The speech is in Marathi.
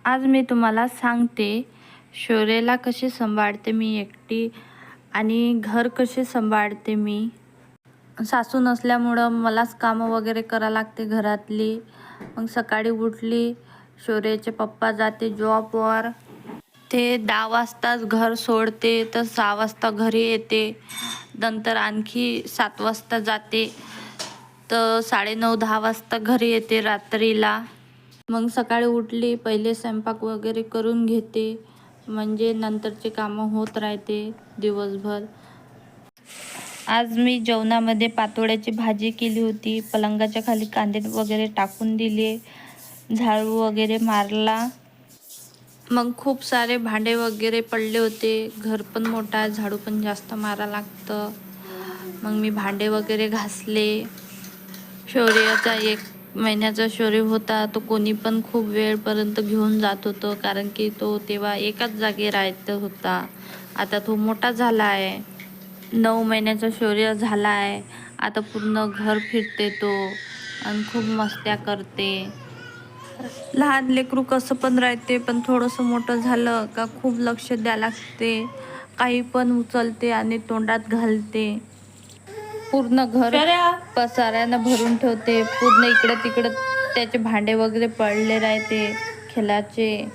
आज मी तुम्हाला सांगते शौर्यला कशी सांभाळते मी एकटी आणि घर कसे सांभाळते मी. सासू नसल्यामुळं मलाच कामं वगैरे करा लागते घरातली. मग सकाळी उठली, शौर्याचे पप्पा जाते जॉबवर, ते 10 वाजताच घर सोडते तर 6 वाजता घरी येते. नंतर आणखी 7 वाजता जाते तर 9:30-10 वाजता घरी येते रात्रीला. मग सकाळी उठली पहिले स्वयंपाक वगैरे करून घेते, म्हणजे नंतरचे कामं होत राहते दिवसभर. आज मी जेवणामध्ये पातोळ्याची भाजी केली होती. पलंगाच्या खाली कांदे वगैरे टाकून दिले, झाडू वगैरे मारला. मग खूप सारे भांडे वगैरे पडले होते. घर पण मोठं आहे, झाडू पण जास्त मारा लागतं. मग मी भांडे वगैरे घासले. शौर्याचा 1 महिन्याचा शौर्य होता, तो कोणी पण खूप वेळपर्यंत घेऊन जात होतं, कारण की तो तेव्हा एकाच जागी राहत होता. आता तो मोठा झाला आहे, 9 महिन्याचा शौर्य झाला आहे. आता पूर्ण घर फिरते तो आणि खूप मस्त्या करते. लहान लेकरू कसं पण राहते, पण थोडंसं मोठं झालं का खूप लक्ष द्यावं लागते. काही पण उचलते आणि तोंडात घालते. पूर्ण घर पसाऱ्यानं भरून ठेवते. पूर्ण इकडं तिकडं त्याचे भांडे वगैरे पडले राहते खेळाचे.